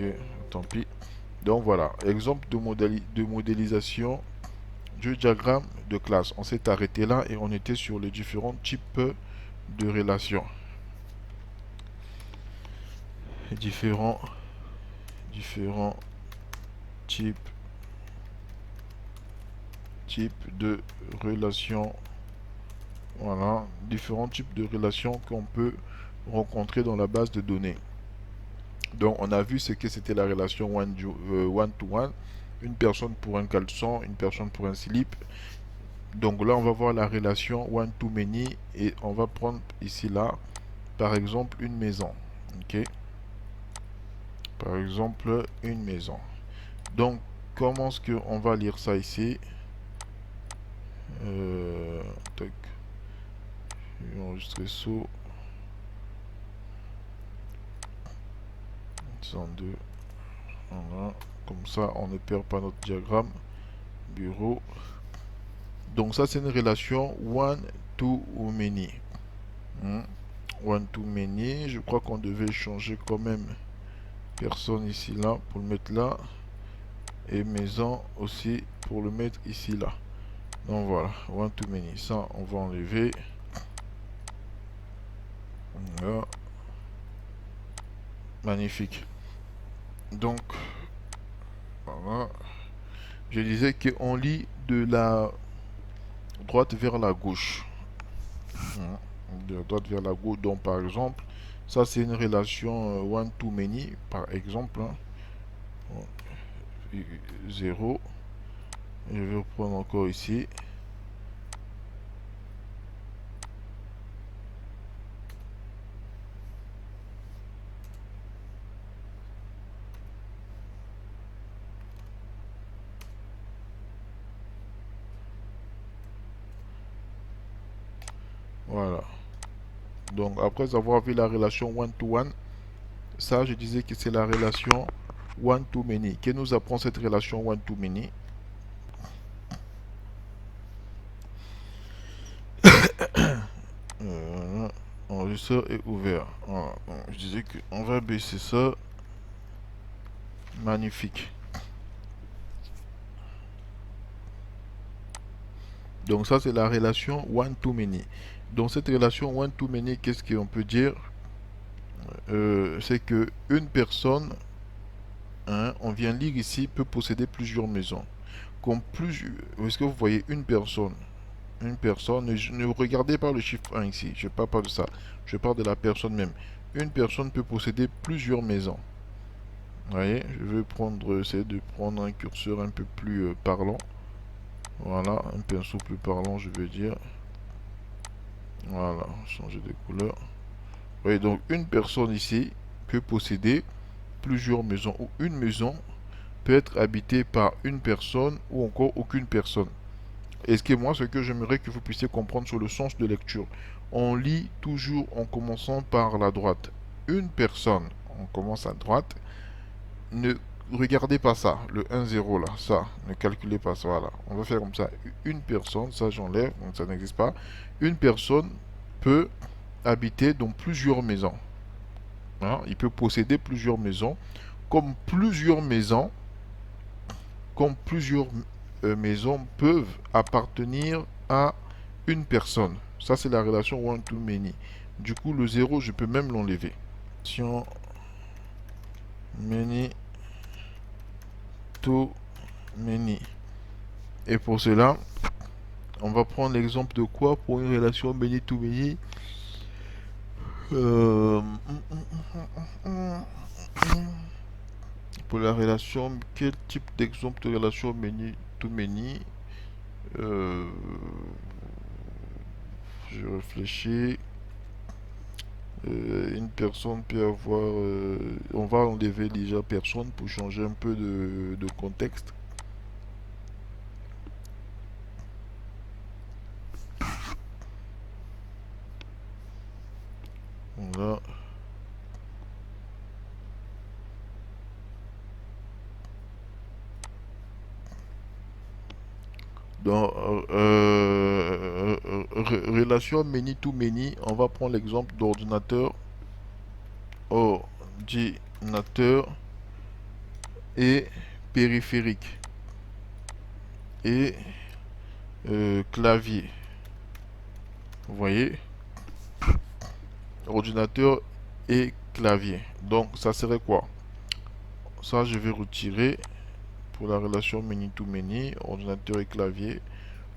Ok, tant pis. Donc voilà, exemple de modélisation du diagramme de classe. On s'est arrêté là et on était sur les différents types de relations. Différents, différents types, types de relations. Voilà, différents types de relations qu'on peut rencontrer dans la base de données. Donc on a vu ce que c'était la relation one-to-one, une personne pour un caleçon, une personne pour un slip. Donc là on va voir la relation one-to-many et on va prendre ici là par exemple une maison. Ok, par exemple une maison. Donc comment est-ce qu'on va lire ça ici? Tac, je vais enregistrer ça 102. Voilà. Comme ça on ne perd pas notre diagramme bureau. Donc ça c'est une relation one to many. Hmm. One to many. Je crois qu'on devait changer quand même personne ici là pour le mettre là. Et maison aussi pour le mettre ici là. Donc voilà, one to many. Ça on va enlever. Voilà. Magnifique. Donc voilà. Je disais qu'on lit de la droite vers la gauche. De la droite vers la gauche. Donc par exemple, ça c'est une relation one to many par exemple. 0. Je vais reprendre encore ici. Voilà. Donc après avoir vu la relation one to one, ça je disais que c'est la relation one to many. Que nous apprend cette relation one to many? Enregistreur est ouvert. Voilà. Donc, je disais qu'on va baisser ça. Magnifique. Donc ça c'est la relation one to many. Donc cette relation one to many, qu'est-ce qu'on peut dire? C'est que une personne, hein, on vient lire ici, peut posséder plusieurs maisons. Comme plus, est-ce que vous voyez une personne? Une personne, ne regardez pas le chiffre 1 ici, je ne parle pas de ça, je parle de la personne même. Une personne peut posséder plusieurs maisons. Vous voyez, je vais prendre, essayer de prendre un curseur un peu plus parlant. Voilà, un pinceau plus parlant, je veux dire. Voilà, changer de couleur. Vous voyez, donc une personne ici peut posséder plusieurs maisons, ou une maison peut être habitée par une personne ou encore aucune personne. Et ce que moi, ce que j'aimerais que vous puissiez comprendre sur le sens de lecture, on lit toujours en commençant par la droite. Une personne, on commence à droite, ne regardez pas ça, le 1-0 là, ça, ne calculez pas ça, voilà. On va faire comme ça, une personne, ça j'enlève, donc ça n'existe pas. Une personne peut habiter dans plusieurs maisons. Hein, il peut posséder plusieurs maisons, comme plusieurs maisons, comme plusieurs maisons peuvent appartenir à une personne. Ça, c'est la relation one to many. Du coup, le 0, je peux même l'enlever. Many to many. Et pour cela, on va prendre l'exemple de quoi pour une relation many to many? Pour la relation, quel type d'exemple de relation many to many? Euh, je réfléchis. Une personne peut avoir... on va enlever déjà personne pour changer un peu de contexte. Voilà. Dans relation many to many, on va prendre l'exemple d'ordinateur. Ordinateur et périphérique et clavier. Vous voyez, ordinateur et clavier. Donc ça serait quoi? Ça je vais retirer pour la relation many to many, ordinateur et clavier.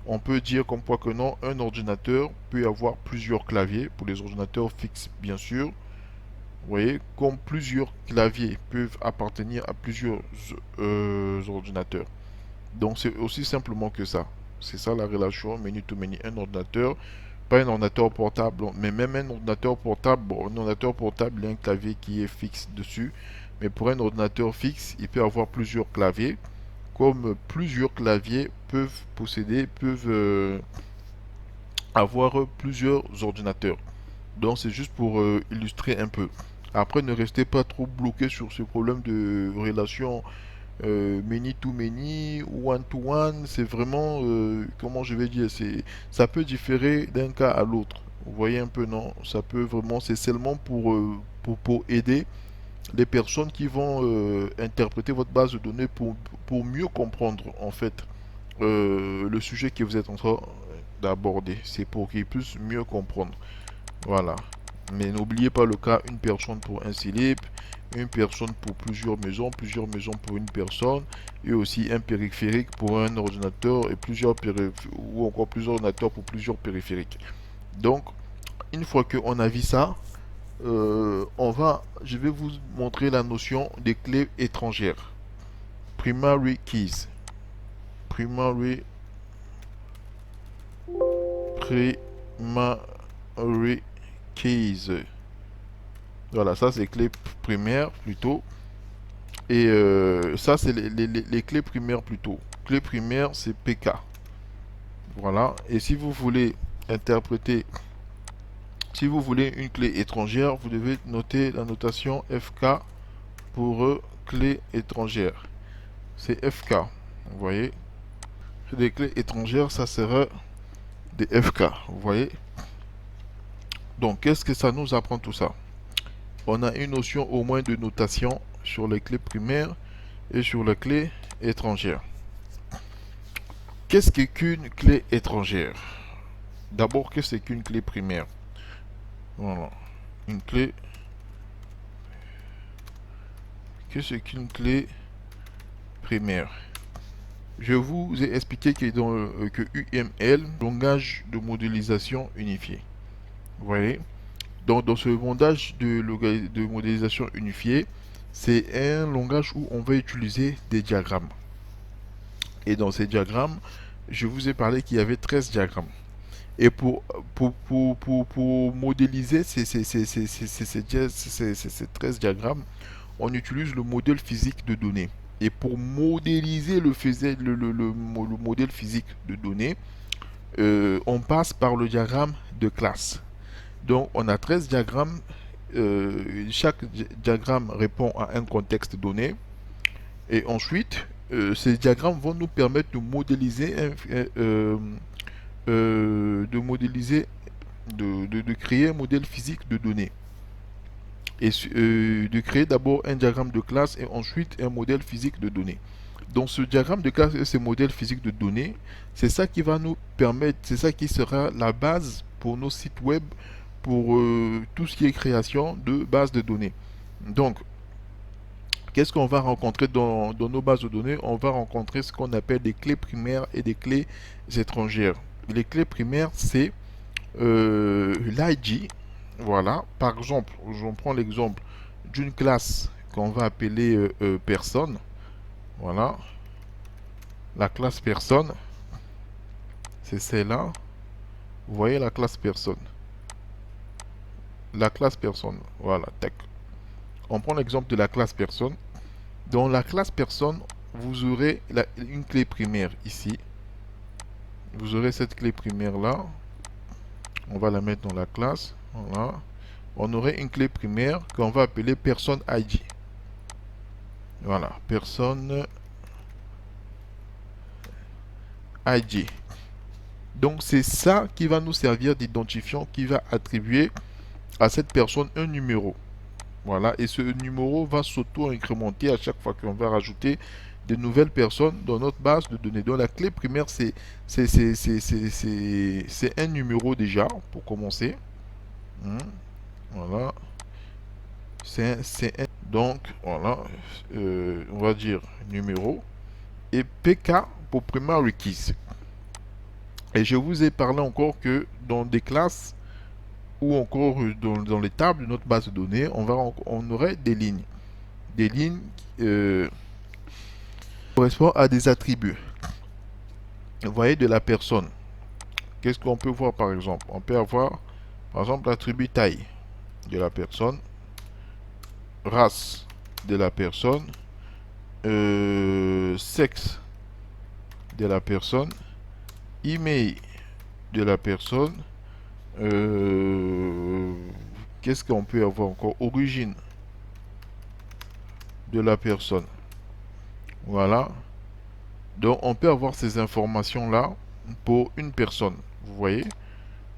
On peut dire comme quoi que non, un ordinateur peut avoir plusieurs claviers pour les ordinateurs fixes bien sûr. Vous voyez, comme plusieurs claviers peuvent appartenir à plusieurs ordinateurs. Donc c'est aussi simplement que ça. C'est ça la relation many to many. Un ordinateur, pas un ordinateur portable, mais même un ordinateur portable. Bon, un ordinateur portable, il y a un clavier qui est fixe dessus. Mais pour un ordinateur fixe, il peut avoir plusieurs claviers. Comme plusieurs claviers peuvent avoir plusieurs ordinateurs. Donc c'est juste pour illustrer un peu. Après, ne restez pas trop bloqué sur ce problème de relation many to many, one to one. C'est vraiment, comment je vais dire, ça peut différer d'un cas à l'autre. Vous voyez un peu, non? Ça peut vraiment, c'est seulement pour aider les personnes qui vont interpréter votre base de données pour mieux comprendre en fait le sujet que vous êtes en train d'aborder. C'est pour qu'ils puissent mieux comprendre. Voilà. Mais n'oubliez pas le cas, une personne pour un slip, une personne pour plusieurs maisons pour une personne, et aussi un périphérique pour un ordinateur et ou encore plusieurs ordinateurs pour plusieurs périphériques. Donc, une fois qu'on a vu ça, je vais vous montrer la notion des clés étrangères. Primary keys. Primary, primary keys. Voilà, ça c'est clés primaires plutôt. Et ça c'est les clés primaires plutôt. Clé primaire c'est PK. Voilà. Et si vous voulez interpréter, si vous voulez une clé étrangère, vous devez noter la notation FK pour clé étrangère. C'est FK. Vous voyez. Des clés étrangères, ça sera des FK. Vous voyez. Donc qu'est-ce que ça nous apprend tout ça? On a une notion au moins de notation sur les clés primaires et sur les clés étrangères. Qu'est-ce qu'une clé étrangère? D'abord, qu'est-ce qu'une clé primaire? Voilà. Une clé. Qu'est-ce qu'une clé primaire? Je vous ai expliqué que UML, langage de modélisation unifié. Vous voyez? Donc, dans ce langage de modélisation unifié, c'est un langage où on va utiliser des diagrammes. Et dans ces diagrammes, je vous ai parlé qu'il y avait 13 diagrammes. Et pour modéliser ces 13 diagrammes, on utilise le modèle physique de données. Et pour modéliser le modèle physique de données, on passe par le diagramme de classe. Donc on a 13 diagrammes. Chaque diagramme répond à un contexte donné. Et ensuite, ces diagrammes vont nous permettre de modéliser, de créer un modèle physique de données. Et de créer d'abord un diagramme de classe et ensuite un modèle physique de données. Donc ce diagramme de classe et ce modèle physique de données, c'est ça qui va nous permettre, c'est ça qui sera la base pour nos sites web, pour tout ce qui est création de bases de données. Donc, qu'est-ce qu'on va rencontrer dans nos bases de données? On va rencontrer ce qu'on appelle des clés primaires et des clés étrangères. Les clés primaires, c'est l'ID. Voilà. Par exemple, je prends l'exemple d'une classe qu'on va appeler personne. Voilà. La classe personne, c'est celle-là. Vous voyez la classe personne. La classe personne. Voilà. Tac. On prend l'exemple de la classe personne. Dans la classe personne, vous aurez une clé primaire ici. Vous aurez cette clé primaire là. On va la mettre dans la classe. Voilà. On aurait une clé primaire qu'on va appeler personne ID. Voilà. Personne ID. Donc c'est ça qui va nous servir d'identifiant, qui va attribuer à cette personne un numéro. Voilà, et ce numéro va s'auto-incrémenter à chaque fois qu'on va rajouter de nouvelles personnes dans notre base de données. Donc la clé primaire, c'est un numéro déjà, pour commencer. Voilà, donc voilà, on va dire numéro. Et PK pour primary keys. Et je vous ai parlé encore que dans des classes ou encore dans les tables de notre base de données, on aurait des lignes. Des lignes correspondent à des attributs. Vous voyez, de la personne. Qu'est-ce qu'on peut voir par exemple? On peut avoir par exemple l'attribut taille de la personne, race de la personne, sexe de la personne, email de la personne, qu'est-ce qu'on peut avoir encore? Origine de la personne. Voilà. Donc on peut avoir ces informations là pour une personne. Vous voyez.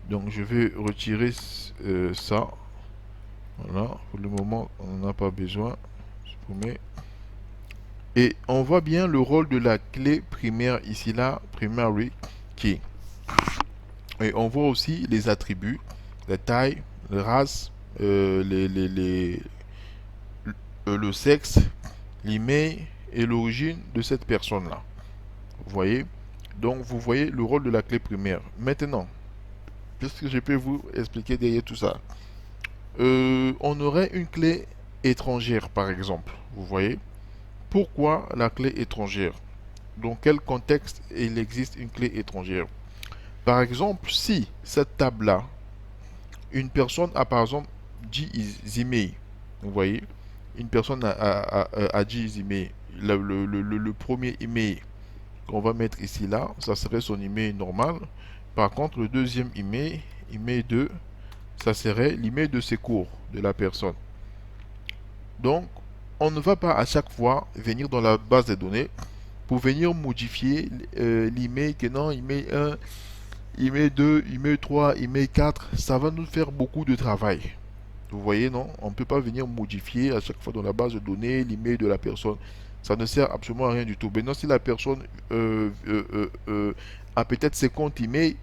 Donc je vais retirer ça. Voilà. Pour le moment on n'en a pas besoin. Et on voit bien le rôle de la clé primaire ici là, primary key. Et on voit aussi les attributs, la taille, la race, le sexe, l'email et l'origine de cette personne-là. Vous voyez? Donc, vous voyez le rôle de la clé primaire. Maintenant, qu'est-ce que je peux vous expliquer derrière tout ça? On aurait une clé étrangère, par exemple. Vous voyez? Pourquoi la clé étrangère? Dans quel contexte il existe une clé étrangère? Par exemple, si cette table-là, une personne a par exemple 10 emails, vous voyez, une personne a 10 emails. Le premier email qu'on va mettre ici là, ça serait son email normal. Par contre, le deuxième email, email 2, ça serait l'email de secours de la personne. Donc, on ne va pas à chaque fois venir dans la base de données pour venir modifier l'email que non, email 1, email 2, email 3, email 4, ça va nous faire beaucoup de travail. Vous voyez, non? On ne peut pas venir modifier à chaque fois dans la base de données l'email de la personne. Ça ne sert absolument à rien du tout. Maintenant, si la personne a peut-être ses comptes email,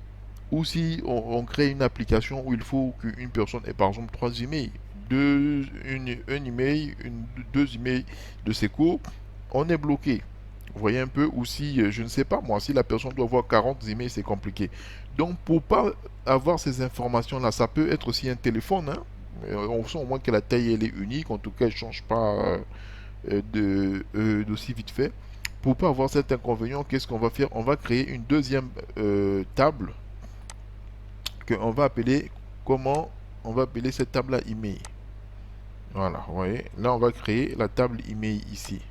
ou si on crée une application où il faut qu'une personne ait par exemple 3 emails, un email, deux emails de secours, on est bloqué. Vous voyez un peu, ou si, je ne sais pas moi, si la personne doit avoir 40 emails, c'est compliqué. Donc, pour pas avoir ces informations-là, ça peut être aussi un téléphone, hein. On sent au moins que la taille elle est unique, en tout cas elle ne change pas d'aussi vite fait. Pour pas avoir cet inconvénient, qu'est-ce qu'on va faire? On va créer une deuxième table que on va appeler comment? On va appeler cette table-là email. Voilà, vous voyez. Là, on va créer la table email ici.